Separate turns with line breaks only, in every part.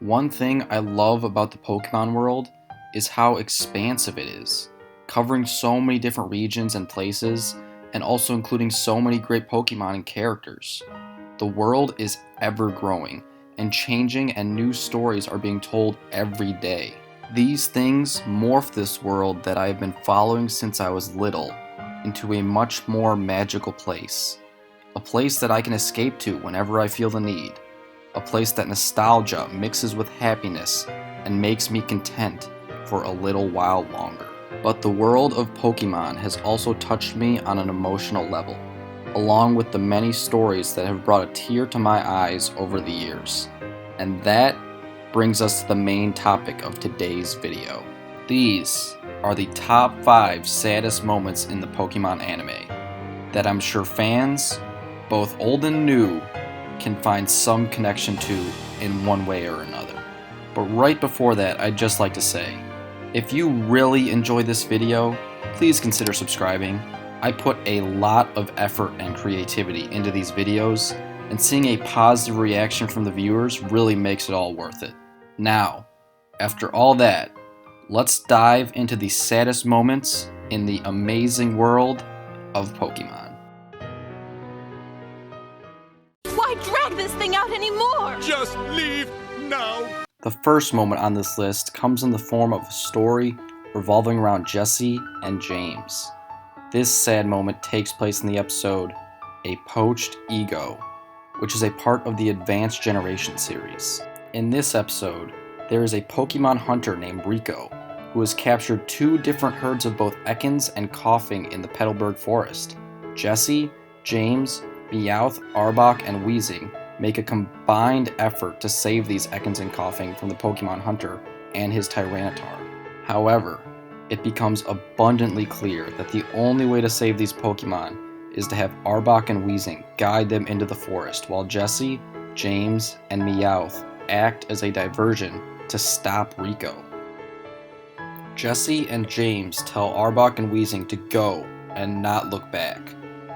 One thing I love about the Pokemon world is how expansive it is, covering so many different regions and places, and also including so many great Pokemon and characters. The world is ever growing and changing, and new stories are being told every day. These things morph this world that I have been following since I was little into a much more magical place. A place that I can escape to whenever I feel the need. A place that nostalgia mixes with happiness and makes me content for a little while longer. But the world of Pokemon has also touched me on an emotional level, along with the many stories that have brought a tear to my eyes over the years. And that brings us to the main topic of today's video. These are the top 5 saddest moments in the Pokemon anime that I'm sure fans, both old and new, can find some connection to in one way or another. But right before that, I'd just like to say, if you really enjoy this video, please consider subscribing. I put a lot of effort and creativity into these videos, and seeing a positive reaction from the viewers really makes it all worth it. Now, after all that, let's dive into the saddest moments in the amazing world of Pokemon.
Why drag this thing out anymore?
Just leave now!
The first moment on this list comes in the form of a story revolving around Jessie and James. This sad moment takes place in the episode A Poached Ego, which is a part of the Advanced Generation series. In this episode, there is a Pokemon hunter named Rico who has captured 2 different herds of both Ekans and Koffing in the Petalburg Forest. Jessie, James, Meowth, Arbok, and Weezing make a combined effort to save these Ekans and Koffing from the Pokemon hunter and his Tyranitar. However, it becomes abundantly clear that the only way to save these Pokemon is to have Arbok and Weezing guide them into the forest, while Jessie, James, and Meowth act as a diversion to stop Rico. Jessie and James tell Arbok and Weezing to go and not look back,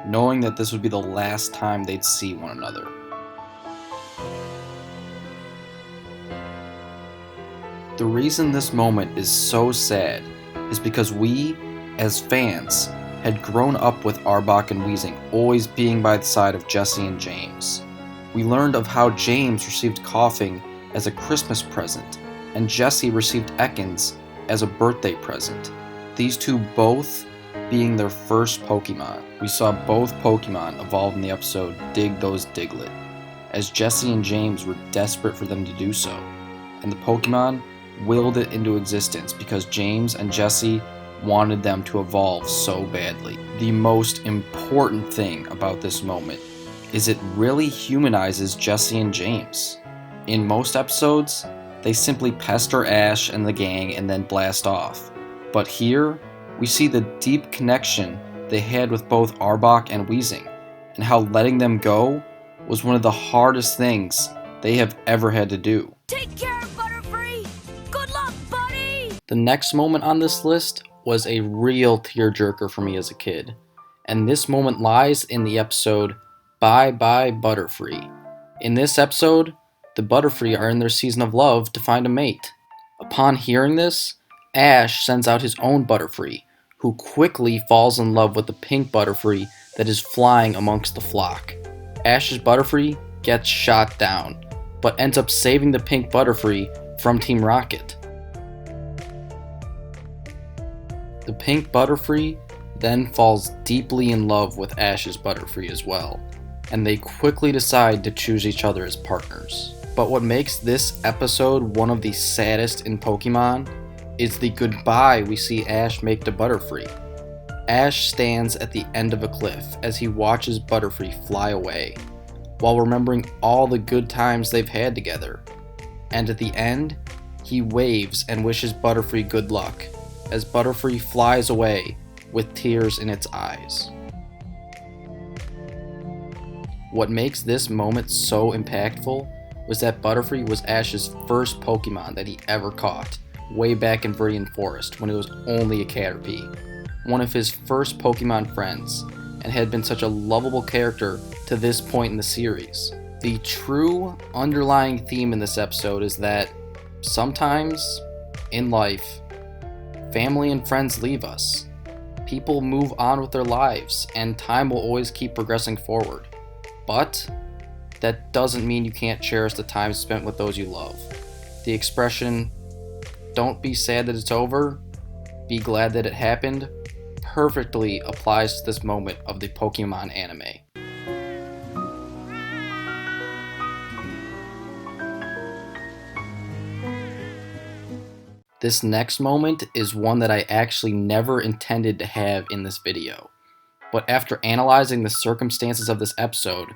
knowing that this would be the last time they'd see one another. The reason this moment is so sad is because we, as fans, had grown up with Arbok and Weezing always being by the side of Jessie and James. We learned of how James received Koffing as a Christmas present, and Jessie received Ekans as a birthday present, these 2 both being their first Pokemon. We saw both Pokemon evolve in the episode Dig Those Diglett, as Jessie and James were desperate for them to do so, and the Pokemon willed it into existence because James and Jessie wanted them to evolve so badly. The most important thing about this moment is it really humanizes Jessie and James. In most episodes, they simply pester Ash and the gang and then blast off. But here, we see the deep connection they had with both Arbok and Weezing, and how letting them go was one of the hardest things they have ever had to do.
Take care, Butterfree! Good luck, buddy!
The next moment on this list was a real tearjerker for me as a kid, and this moment lies in the episode Bye Bye Butterfree. In this episode, the Butterfree are in their season of love to find a mate. Upon hearing this, Ash sends out his own Butterfree, who quickly falls in love with the pink Butterfree that is flying amongst the flock. Ash's Butterfree gets shot down, but ends up saving the pink Butterfree from Team Rocket. The pink Butterfree then falls deeply in love with Ash's Butterfree as well, and they quickly decide to choose each other as partners. But what makes this episode one of the saddest in Pokemon is the goodbye we see Ash make to Butterfree. Ash stands at the end of a cliff as he watches Butterfree fly away, while remembering all the good times they've had together. And at the end, he waves and wishes Butterfree good luck, as Butterfree flies away with tears in its eyes. What makes this moment so impactful was that Butterfree was Ash's first Pokemon that he ever caught, way back in Viridian Forest when it was only a Caterpie, one of his first Pokemon friends, and had been such a lovable character to this point in the series. The true underlying theme in this episode is that Sometimes, in life, family and friends leave us. People move on with their lives, and time will always keep progressing forward. But that doesn't mean you can't cherish the time spent with those you love. The expression, "don't be sad that it's over, be glad that it happened," perfectly applies to this moment of the Pokemon anime. This next moment is one that I actually never intended to have in this video. But after analyzing the circumstances of this episode,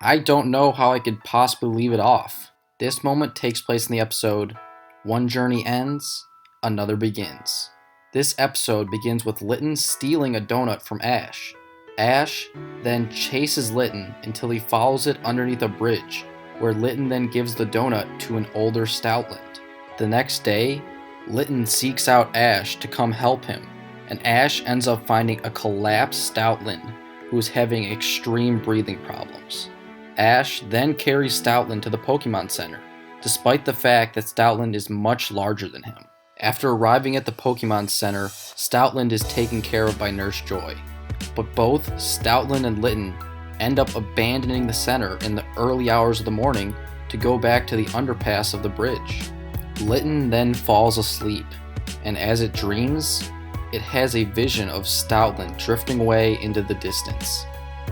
I don't know how I could possibly leave it off. This moment takes place in the episode, "One Journey Ends, Another Begins." This episode begins with Litten stealing a donut from Ash. Ash then chases Litten until he follows it underneath a bridge, where Litten then gives the donut to an older Stoutland. The next day, Litten seeks out Ash to come help him, and Ash ends up finding a collapsed Stoutland who is having extreme breathing problems. Ash then carries Stoutland to the Pokemon Center, despite the fact that Stoutland is much larger than him. After arriving at the Pokemon Center, Stoutland is taken care of by Nurse Joy, but both Stoutland and Litten end up abandoning the center in the early hours of the morning to go back to the underpass of the bridge. Litten then falls asleep, and as it dreams, it has a vision of Stoutland drifting away into the distance.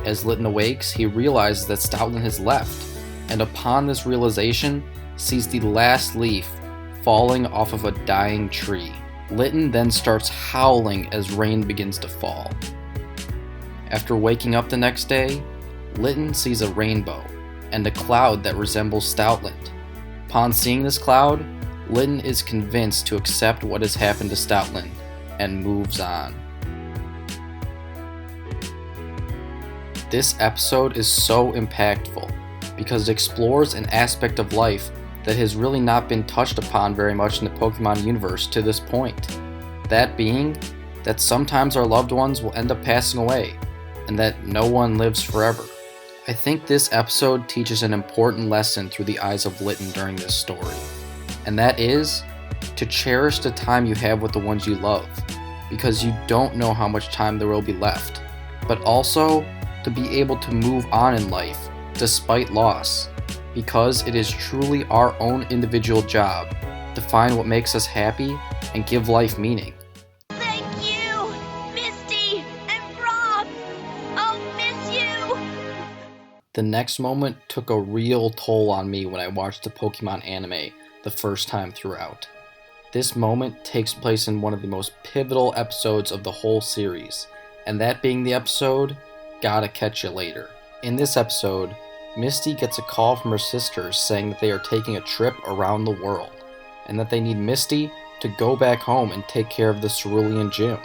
As Litten awakes, he realizes that Stoutland has left, and upon this realization, sees the last leaf falling off of a dying tree. Litten then starts howling as rain begins to fall. After waking up the next day, Litten sees a rainbow and a cloud that resembles Stoutland. Upon seeing this cloud, Litten is convinced to accept what has happened to Stoutland and moves on. This episode is so impactful because it explores an aspect of life that has really not been touched upon very much in the Pokemon universe to this point. That being that sometimes our loved ones will end up passing away, and that no one lives forever. I think this episode teaches an important lesson through the eyes of Litten during this story, and that is to cherish the time you have with the ones you love, because you don't know how much time there will be left, but also to be able to move on in life despite loss, because it is truly our own individual job to find what makes us happy and give life meaning.
Thank you, Misty and Rob. I'll miss you.
The next moment took a real toll on me when I watched the Pokemon anime the first time throughout. This moment takes place in one of the most pivotal episodes of the whole series, and that being the episode, Gotta Catch You Later. In this episode, Misty gets a call from her sisters saying that they are taking a trip around the world, and that they need Misty to go back home and take care of the Cerulean Gym.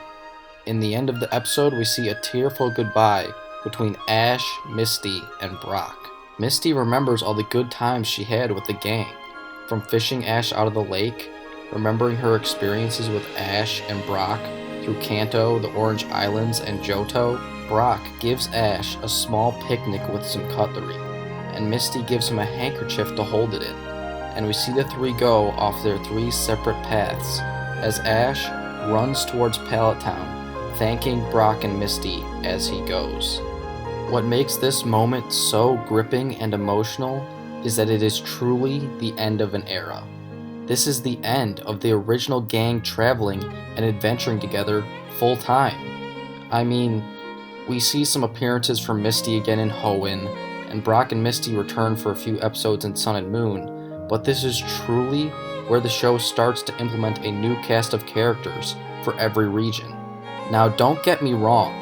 In the end of the episode, we see a tearful goodbye between Ash, Misty, and Brock. Misty remembers all the good times she had with the gang, from fishing Ash out of the lake, remembering her experiences with Ash and Brock through Kanto, the Orange Islands, and Johto. Brock gives Ash a small picnic with some cutlery, and Misty gives him a handkerchief to hold it in, and we see the three go off their three separate paths as Ash runs towards Pallet Town, thanking Brock and Misty as he goes. What makes this moment so gripping and emotional is that it is truly the end of an era. This is the end of the original gang traveling and adventuring together full time. I mean, we see some appearances from Misty again in Hoenn, and Brock and Misty return for a few episodes in Sun and Moon, but this is truly where the show starts to implement a new cast of characters for every region. Now, don't get me wrong,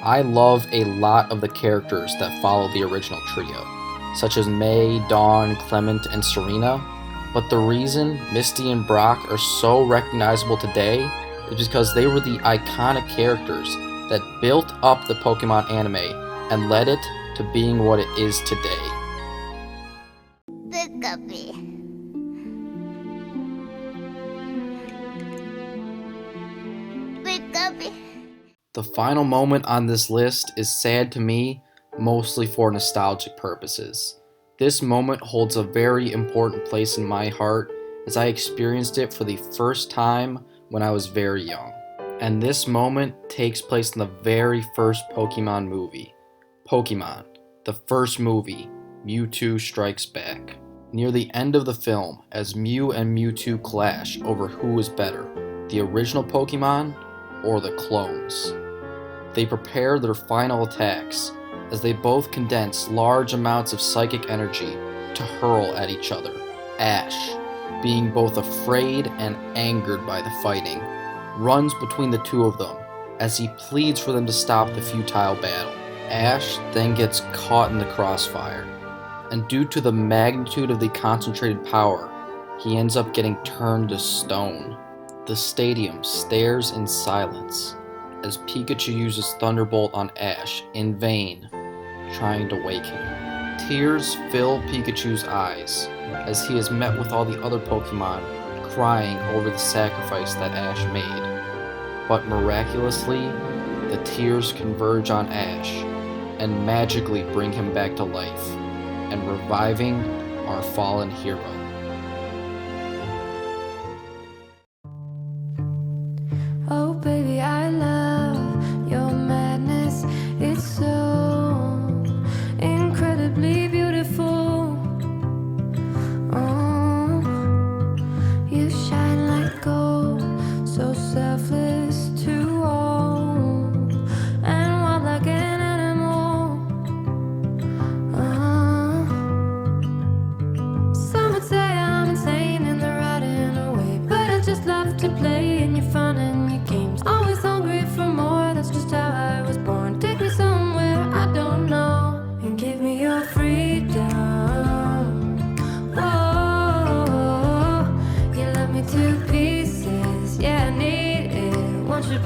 I love a lot of the characters that follow the original trio, such as May, Dawn, Clemont, and Serena, but the reason Misty and Brock are so recognizable today is because they were the iconic characters that built up the Pokemon anime and led it to being what it is today.
The guppy. The guppy.
The final moment on this list is sad to me, mostly for nostalgic purposes. This moment holds a very important place in my heart as I experienced it for the first time when I was very young. And this moment takes place in the very first Pokemon movie, Pokémon, the first movie, Mewtwo Strikes Back. Near the end of the film, as Mew and Mewtwo clash over who is better, the original Pokemon or the clones. They prepare their final attacks, as they both condense large amounts of psychic energy to hurl at each other. Ash, being both afraid and angered by the fighting, runs between the two of them as he pleads for them to stop the futile battle. Ash then gets caught in the crossfire, and due to the magnitude of the concentrated power, he ends up getting turned to stone. The stadium stares in silence as Pikachu uses Thunderbolt on Ash in vain, trying to wake him. Tears fill Pikachu's eyes as he is met with all the other Pokemon crying over the sacrifice that Ash made. But miraculously, the tears converge on Ash and magically bring him back to life, and reviving our fallen hero.
Oh baby, I love your madness. It's so incredibly beautiful. Oh, you shine like gold, so selfless to all, and wild like an animal. Some would say I'm insane in the right and away, but I just love to play in your fun and your games. Always hungry for more, that's just how I was born. Take me somewhere I don't know, and give me your freedom. Whoa, you love me to pieces, yeah I need it. Won't you